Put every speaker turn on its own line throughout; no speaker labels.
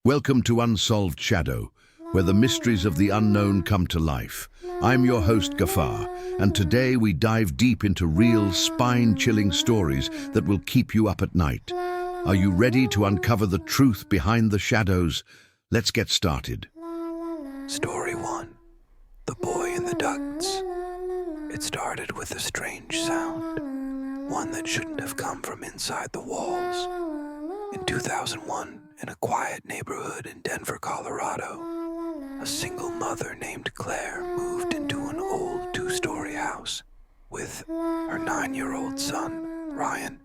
Welcome to Unsolved Shadow, where the mysteries of the unknown come to life. I'm your host, Gafar, and today we dive deep into real, spine-chilling stories that will keep you up at night. Are you ready to uncover the truth behind the shadows? Let's get started.
Story 1. The Boy in the Ducts. It started with a strange sound, one that shouldn't have come from inside the walls. In 2001, in a quiet neighborhood in Denver, Colorado, a single mother named Claire moved into an old two-story house with her 9-year-old son, Ryan.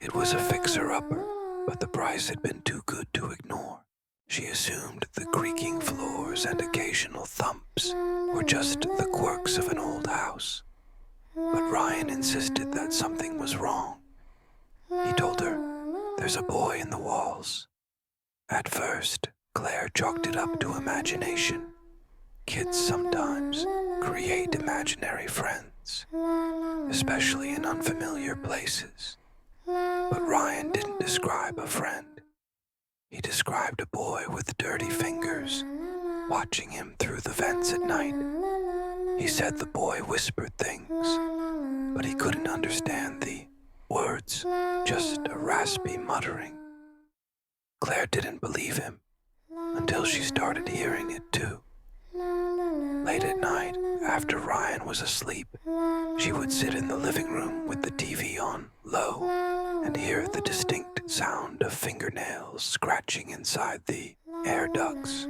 It was a fixer-upper, but the price had been too good to ignore. She assumed the creaking floors and occasional thumps were just the quirks of an old house. But Ryan insisted that something was wrong. He told her, "There's a boy in the walls." At first, Claire chalked it up to imagination. Kids sometimes create imaginary friends, especially in unfamiliar places. But Ryan didn't describe a friend. He described a boy with dirty fingers, watching him through the vents at night. He said the boy whispered things, but he couldn't understand the words, just a raspy muttering. Claire didn't believe him until she started hearing it too. Late at night, after Ryan was asleep, she would sit in the living room with the TV on low and hear the distinct sound of fingernails scratching inside the air ducts.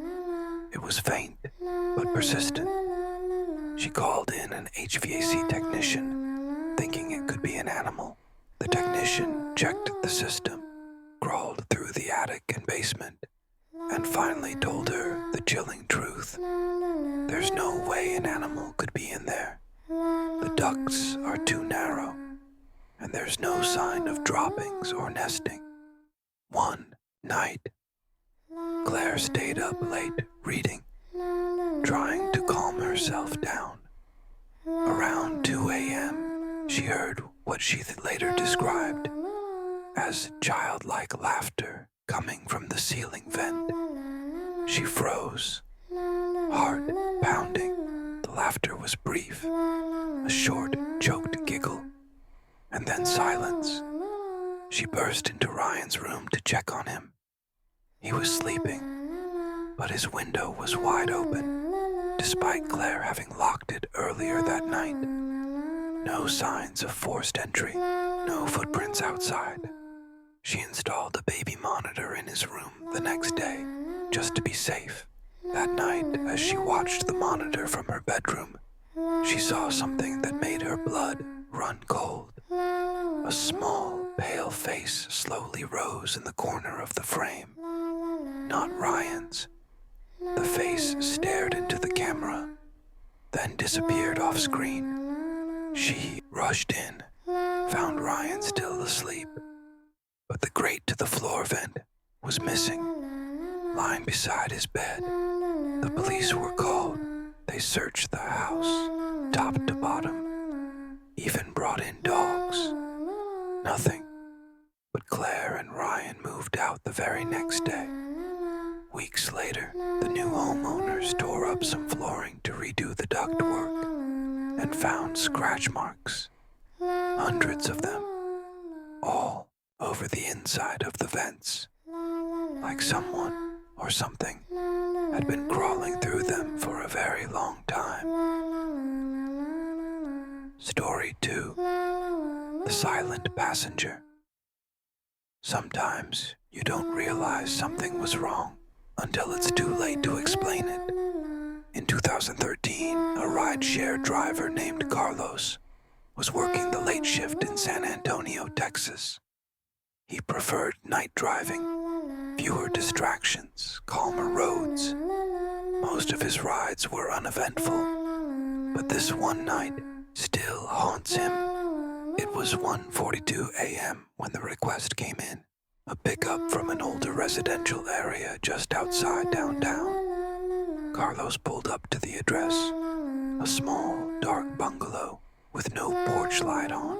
It was faint, but persistent. She called in an HVAC technician, thinking it could be an animal. The technician checked the system, crawled through the attic and basement, and finally told her the chilling truth. There's no way an animal could be in there. The ducts are too narrow, and there's no sign of droppings or nesting. One night, Claire stayed up late reading, trying to calm herself down. Around 2 a.m., she heard what she later described as childlike laughter coming from the ceiling vent. She froze, heart pounding. The laughter was brief, a short, choked giggle, and then silence. She burst into Ryan's room to check on him. He was sleeping, but his window was wide open, despite Claire having locked it earlier that night. No signs of forced entry, no footprints outside. She installed a baby monitor in his room the next day, just to be safe. That night, as she watched the monitor from her bedroom, she saw something that made her blood run cold. A small, pale face slowly rose in the corner of the frame. Not Ryan's. The face stared into the camera, then disappeared off screen. She rushed in, found Ryan still asleep, but the grate to the floor vent was missing, lying beside his bed. The police were called. They searched the house, top to bottom, even brought in dogs. Nothing. But Claire and Ryan moved out the very next day. Weeks later, the new homeowners tore up some flooring to redo the ductwork and found scratch marks, hundreds of them, all over the inside of the vents, like someone or something had been crawling through them for a very long time. Story 2. The Silent Passenger. Sometimes you don't realize something was wrong until it's too late to explain it. In 2013, a ride-share driver named Carlos was working the late shift in San Antonio, Texas. He preferred night driving, fewer distractions, calmer roads. Most of his rides were uneventful, but this one night still haunts him. It was 1:42 a.m. when the request came in, a pickup from an older residential area just outside downtown. Carlos pulled up to the address, a small, dark bungalow with no porch light on.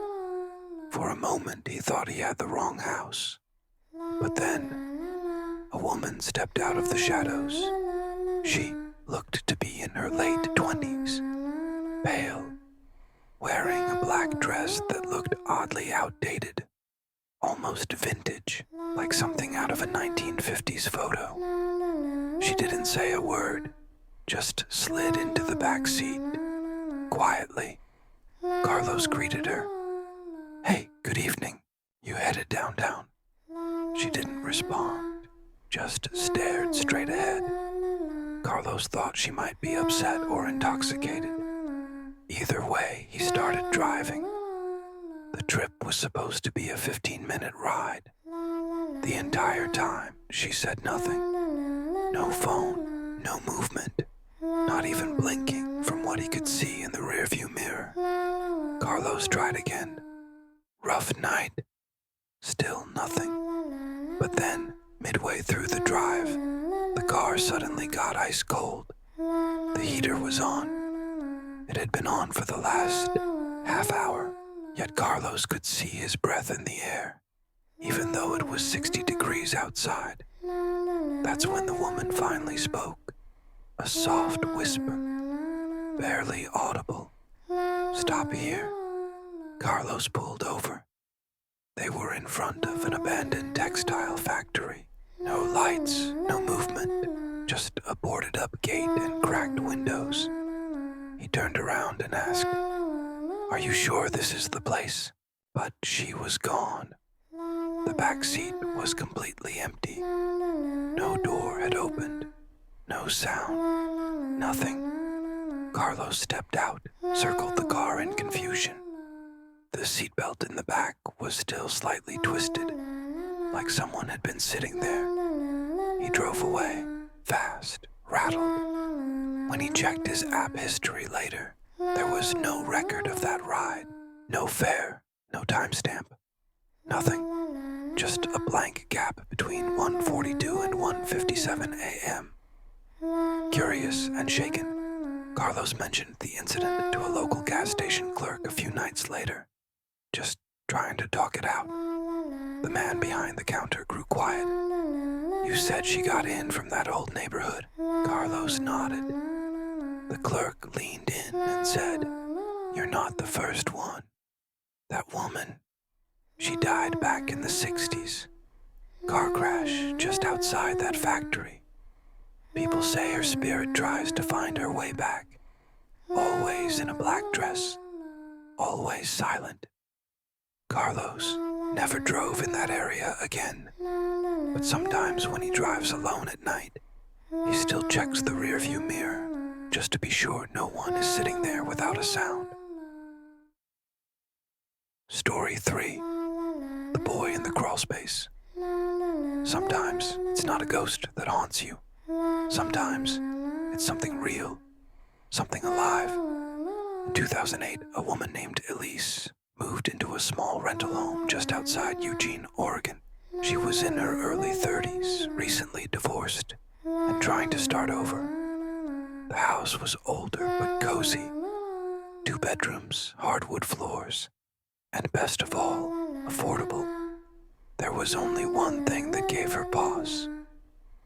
For a moment, he thought he had the wrong house. But then, a woman stepped out of the shadows. She looked to be in her late 20s, pale, wearing a black dress that looked oddly outdated, almost vintage, like something out of a 1950s photo. She didn't say a word, just slid into the back seat. Quietly, Carlos greeted her. "Hey, good evening. You headed downtown?" She didn't respond, just stared straight ahead. Carlos thought she might be upset or intoxicated. Either way, he started driving. The trip was supposed to be a 15-minute ride. The entire time, she said nothing. No phone, no movement, not even blinking from what he could see in the rearview mirror. Carlos tried again. Rough night. Still nothing. But then, midway through the drive, the car suddenly got ice cold. The heater was on. It had been on for the last half hour, yet Carlos could see his breath in the air, even though it was 60 degrees outside. That's when the woman finally spoke, a soft whisper, barely audible. "Stop here." Carlos pulled over. They were in front of an abandoned textile factory. No lights, no movement, just a boarded-up gate and cracked windows. He turned around and asked, "Are you sure this is the place?" But she was gone. The back seat was completely empty. No door had opened. No sound. Nothing. Carlos stepped out, circled the car in confusion. The seatbelt in the back was still slightly twisted, like someone had been sitting there. He drove away, fast, rattled. When he checked his app history later, there was no record of that ride, no fare, no timestamp, nothing. Just a blank gap between 1:42 and 1:57 a.m. Curious and shaken, Carlos mentioned the incident to a local gas station clerk a few nights later, just trying to talk it out. The man behind the counter grew quiet. "You said she got in from that old neighborhood." Carlos nodded. The clerk leaned in and said, "You're not the first one. That woman, she died back in the 60s. Car crash just outside that factory. People say her spirit tries to find her way back. Always in a black dress. Always silent." Carlos never drove in that area again, but sometimes when he drives alone at night, he still checks the rearview mirror just to be sure no one is sitting there without a sound. Story 3. The Boy in the Crawlspace. Sometimes it's not a ghost that haunts you. Sometimes it's something real, something alive. In 2008, a woman named Elise moved into a small rental home just outside Eugene, Oregon. She was in her early 30s, recently divorced, and trying to start over. The house was older but cozy. 2 bedrooms, hardwood floors, and best of all, affordable. There was only one thing that gave her pause.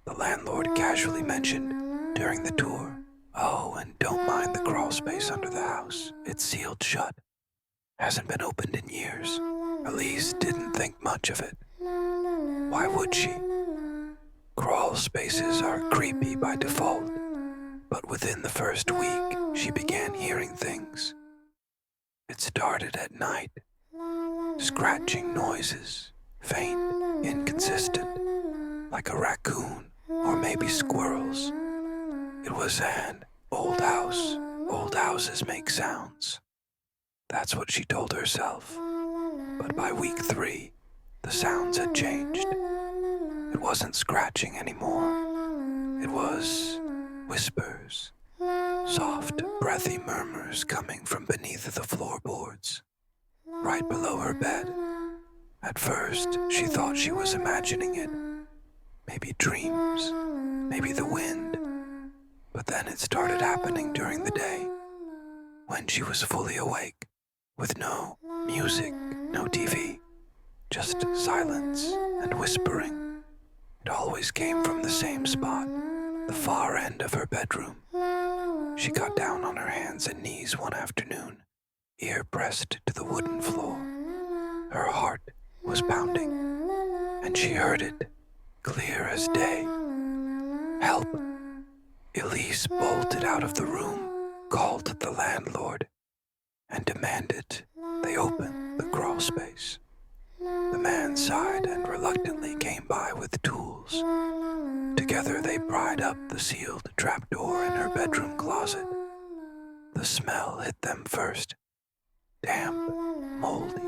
The landlord casually mentioned during the tour, "Oh, and don't mind the crawl space under the house. It's sealed shut. Hasn't been opened in years." Elise didn't think much of it. Why would she? Crawl spaces are creepy by default, but within the first week, she began hearing things. It started at night. Scratching noises, faint, inconsistent, like a raccoon or maybe squirrels. It was an old house. Old houses make sounds. That's what she told herself. But by week 3, the sounds had changed. It wasn't scratching anymore. It was whispers, soft, breathy murmurs coming from beneath the floorboards, right below her bed. At first, she thought she was imagining it. Maybe dreams, maybe the wind. But then it started happening during the day, when she was fully awake, with no music, no TV, just silence and whispering. It always came from the same spot, the far end of her bedroom. She got down on her hands and knees one afternoon, ear pressed to the wooden floor. Her heart was pounding, and she heard it, clear as day. Help! Elise bolted out of the room, called the landlord, and demanded they open the crawl space. The man sighed and reluctantly came by with tools. Together they pried up the sealed trapdoor in her bedroom closet. The smell hit them first. Damp, moldy,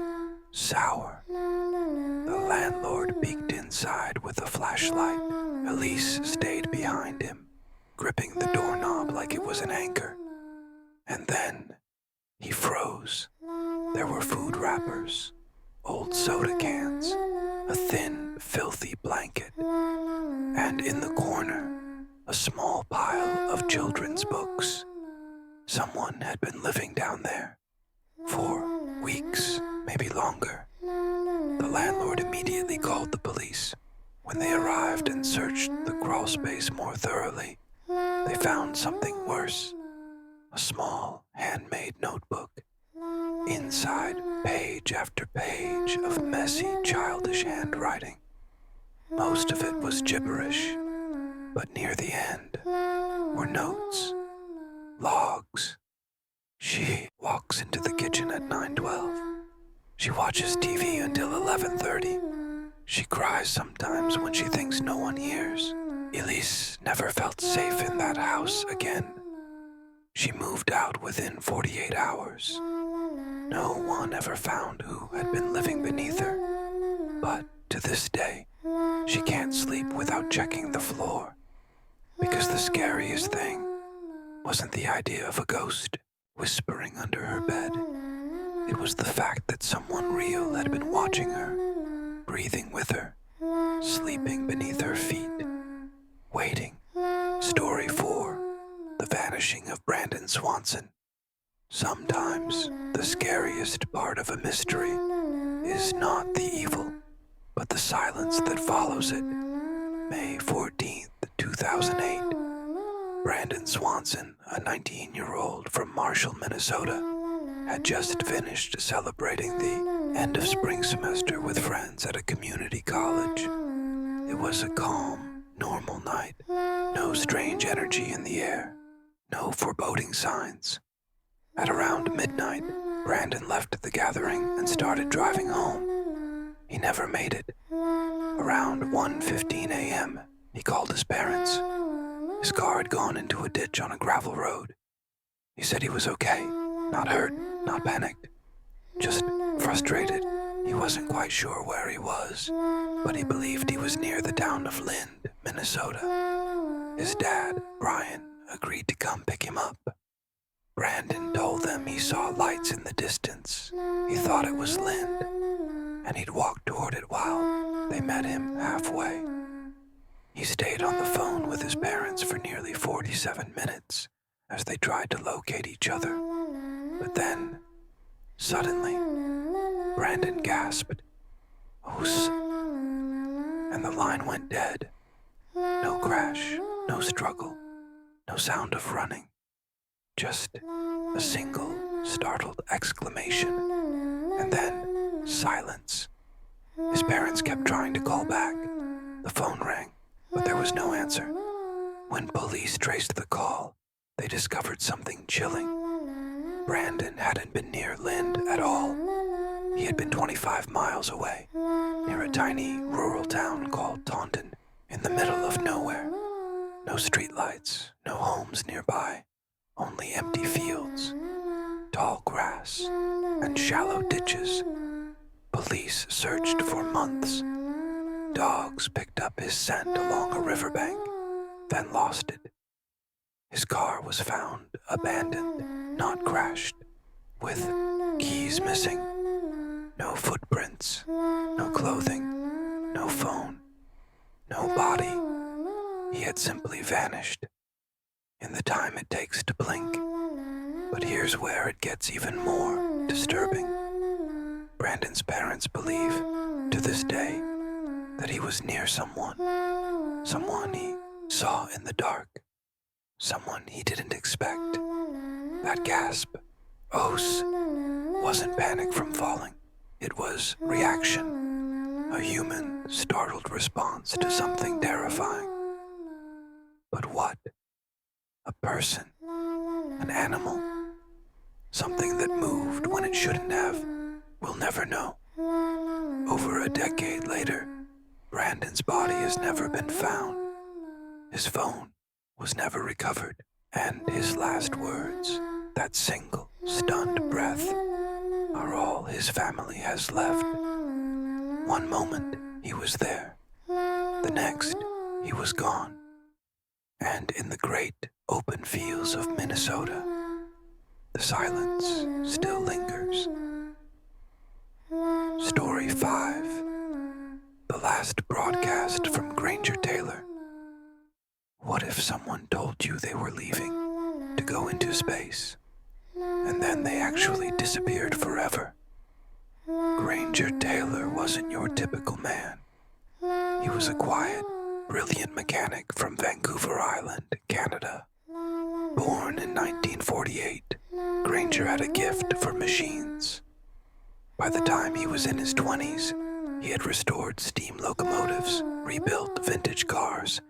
sour. The landlord peeked inside with a flashlight. Elise stayed behind him, gripping the doorknob like it was an anchor. And then he froze. There were food wrappers, old soda cans, a thin, filthy blanket, and in the corner, a small pile of children's books. Someone had been living down there for weeks, maybe longer. The landlord immediately called the police. When they arrived and searched the crawl space more thoroughly, they found something worse. A small, handmade notebook. Inside, page after page of messy, childish handwriting. Most of it was gibberish, but near the end were notes, logs. She walks into the kitchen at 9:12. She watches TV until 11:30. She cries sometimes when she thinks no one hears. Elise never felt safe in that house again. She moved out within 48 hours. No one ever found who had been living beneath her. But to this day, she can't sleep without checking the floor. Because the scariest thing wasn't the idea of a ghost whispering under her bed. It was the fact that someone real had been watching her, breathing with her, sleeping beneath her feet, waiting. Story 4. The Vanishing of Brandon Swanson. Sometimes the scariest part of a mystery is not the evil, but the silence that follows it. May 14th, 2008. Brandon Swanson, a 19-year-old from Marshall, Minnesota, had just finished celebrating the end of spring semester with friends at a community college. It was a calm, normal night. No strange energy in the air. No foreboding signs. At around midnight, Brandon left the gathering and started driving home. He never made it. Around 1:15 a.m., he called his parents. His car had gone into a ditch on a gravel road. He said he was okay, not hurt, not panicked, just frustrated. He wasn't quite sure where he was, but he believed he was near the town of Lind, Minnesota. His dad, Brian, agreed to come pick him up. Brandon told them he saw lights in the distance. He thought it was Lind, and he'd walk toward it while they met him halfway. He stayed on the phone with his parents for nearly 47 minutes as they tried to locate each other. But then, suddenly, Brandon gasped, "Oos," and the line went dead. No crash, no struggle, no sound of running. Just a single startled exclamation, and then silence. His parents kept trying to call back. The phone rang, but there was no answer. When police traced the call, they discovered something chilling. Brandon hadn't been near Lind at all. He had been 25 miles away, near a tiny rural town called Taunton, in the middle of nowhere. No streetlights, no homes nearby. Only empty fields, tall grass, and shallow ditches. Police searched for months. Dogs picked up his scent along a riverbank, then lost it. His car was found abandoned, not crashed, with keys missing. No footprints, no clothing, no phone, no body. He had simply vanished. In the time it takes to blink. But here's where it gets even more disturbing. Brandon's parents believe, to this day, that he was near someone, Someone he saw in the dark. Someone he didn't expect. That gasp, "Os," wasn't panic from falling. It was reaction, a human, startled response to something terrifying. But what? A person, an animal, something that moved when it shouldn't have. We'll never know. Over a decade later, Brandon's body has never been found. His phone was never recovered, and his last words, that single, stunned breath, are all his family has left. One moment, he was there. The next, he was gone. And in the great, open fields of Minnesota, the silence still lingers. Story 5. The last broadcast from Granger Taylor. What if someone told you they were leaving to go into space, and then they actually disappeared forever? Granger Taylor wasn't your typical man. He was a quiet, brilliant mechanic from Vancouver Island, Canada. Born in 1948, Granger had a gift for machines. By the time he was in his 20s, he had restored steam locomotives, rebuilt vintage cars,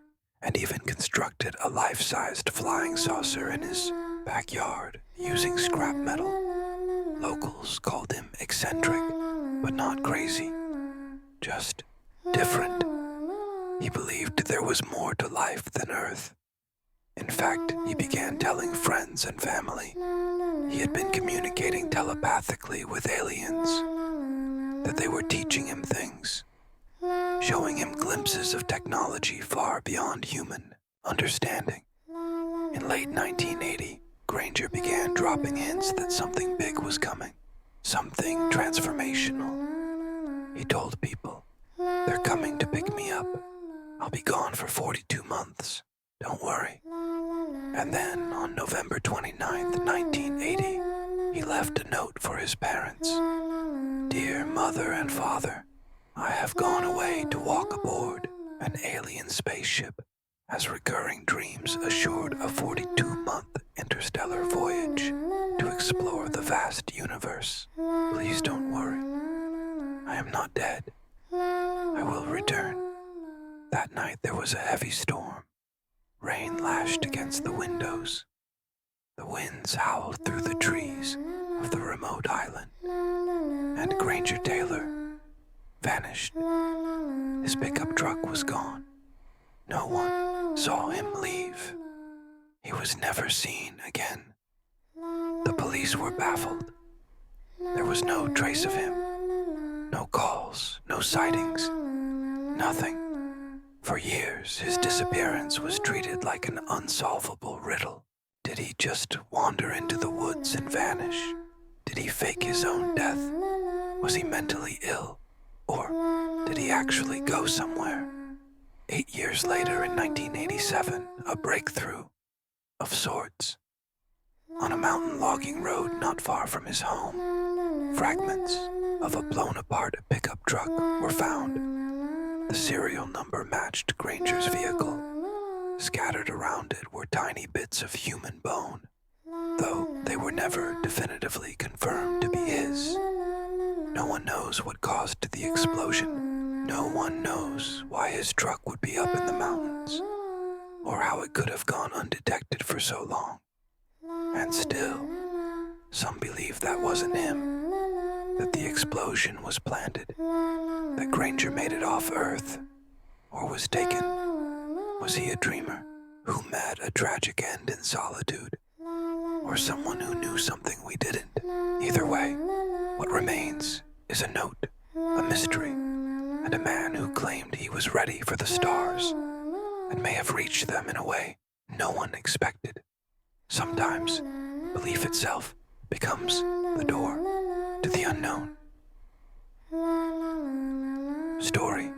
and even constructed a life-sized flying saucer in his backyard using scrap metal. Locals called him eccentric, but not crazy, just different. He believed there was more to life than Earth. In fact, he began telling friends and family he had been communicating telepathically with aliens, that they were teaching him things, showing him glimpses of technology far beyond human understanding. In late 1980, Granger began dropping hints that something big was coming, something transformational. He told people, "They're coming to pick me up. I'll be gone for 42 months. Don't worry." And then, on November 29th, 1980, he left a note for his parents. "Dear Mother and Father, I have gone away to walk aboard an alien spaceship, as recurring dreams assured a 42-month interstellar voyage to explore the vast universe. Please don't worry. I am not dead. I will return." That night there was a heavy storm. Rain lashed against the windows. The winds howled through the trees of the remote island. And Granger Taylor vanished. His pickup truck was gone. No one saw him leave. He was never seen again. The police were baffled. There was no trace of him. No calls, no sightings, nothing. For years, his disappearance was treated like an unsolvable riddle. Did he just wander into the woods and vanish? Did he fake his own death? Was he mentally ill? Or did he actually go somewhere? 8 years later, in 1987, a breakthrough of sorts. On a mountain logging road not far from his home, fragments of a blown-apart pickup truck were found. The serial number matched Granger's vehicle. Scattered around it were tiny bits of human bone, though they were never definitively confirmed to be his. No one knows what caused the explosion. No one knows why his truck would be up in the mountains, or how it could have gone undetected for so long. And still, some believe that wasn't him, that the explosion was planted, that Granger made it off Earth, or was taken. Was he a dreamer who met a tragic end in solitude, or someone who knew something we didn't? Either way, what remains is a note, a mystery, and a man who claimed he was ready for the stars, and may have reached them in a way no one expected. Sometimes, belief itself becomes the door to the unknown. Story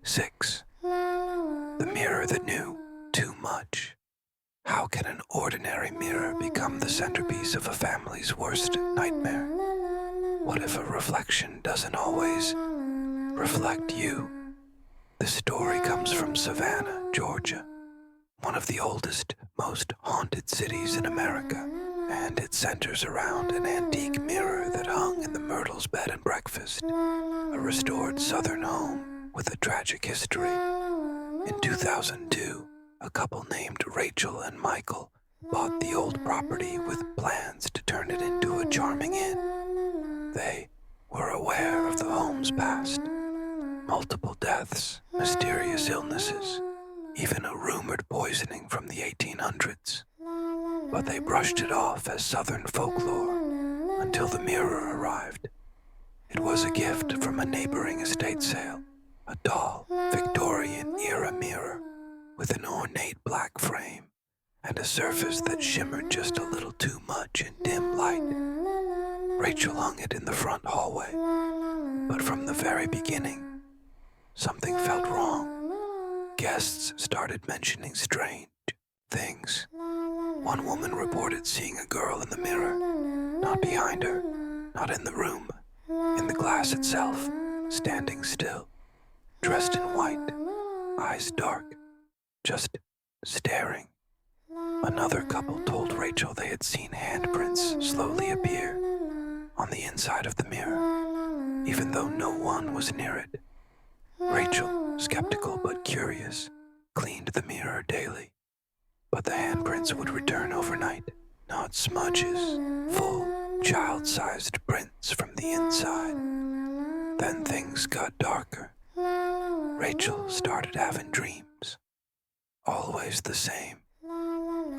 6. The mirror that knew too much. How can an ordinary mirror become the centerpiece of a family's worst nightmare? What if a reflection doesn't always reflect you? This story comes from Savannah, Georgia, one of the oldest, most haunted cities in America, and it centers around an antique mirror that hung in the Myrtle's bed and breakfast, a restored southern home with a tragic history. In 2002, a couple named Rachel and Michael bought the old property with plans to turn it into a charming inn. They were aware of the home's past, multiple deaths, mysterious illnesses, even a rumored poisoning from the 1800s. But they brushed it off as Southern folklore until the mirror arrived. It was a gift from a neighboring estate sale, a tall, Victorian-era mirror with an ornate black frame and a surface that shimmered just a little too much in dim light. Rachel hung it in the front hallway, but from the very beginning, something felt wrong. Guests started mentioning strange things. One woman reported seeing a girl in the mirror, not behind her, not in the room, in the glass itself, standing still, dressed in white, eyes dark, just staring. Another couple told Rachel they had seen handprints slowly appear on the inside of the mirror, even though no one was near it. Rachel, skeptical but curious, cleaned the mirror daily, but the handprints would return overnight, not smudges, full, child-sized prints from the inside. Then things got darker. Rachel started having dreams, always the same.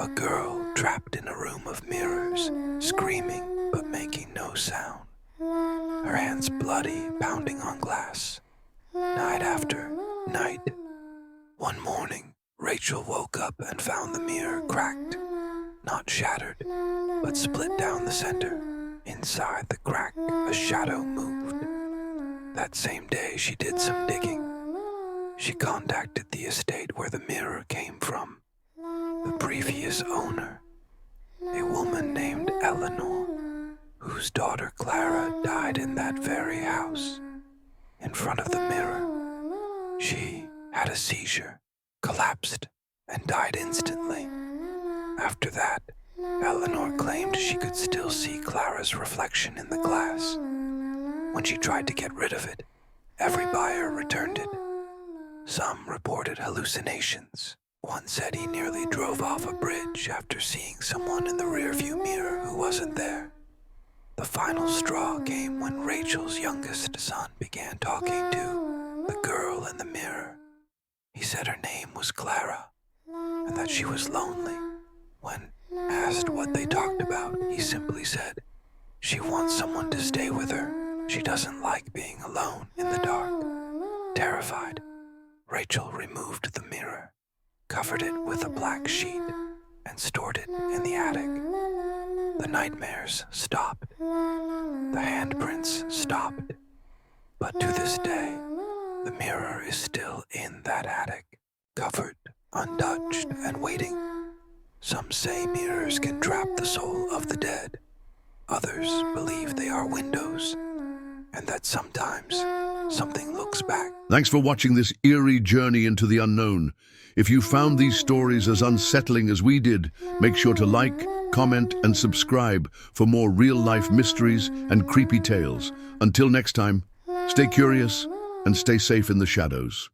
A girl trapped in a room of mirrors, screaming but making no sound, her hands bloody, pounding on glass, night after night. One morning, Rachel woke up and found the mirror cracked, not shattered, but split down the center. Inside the crack, a shadow moved. That same day, she did some digging. She contacted the estate where the mirror came from. The previous owner, a woman named Eleanor, whose daughter Clara died in that very house. In front of the mirror, she had a seizure, collapsed, and died instantly. After that, Eleanor claimed she could still see Clara's reflection in the glass. When she tried to get rid of it, every buyer returned it. Some reported hallucinations. One said he nearly drove off a bridge after seeing someone in the rearview mirror who wasn't there. The final straw came when Rachel's youngest son began talking to the girl in the mirror. He said her name was Clara, and that she was lonely. When asked what they talked about, he simply said, "She wants someone to stay with her. She doesn't like being alone in the dark." Terrified, Rachel removed the mirror, covered it with a black sheet, and stored it in the attic. The nightmares stopped. The handprints stopped. But to this day, the mirror is still in that attic, covered, untouched, and waiting. Some say mirrors can trap the soul of the dead. Others believe they are windows, and that sometimes something looks back.
Thanks for watching this eerie journey into the unknown. If you found these stories as unsettling as we did, make sure to like, comment, and subscribe for more real-life mysteries and creepy tales. Until next time, stay curious and stay safe in the shadows.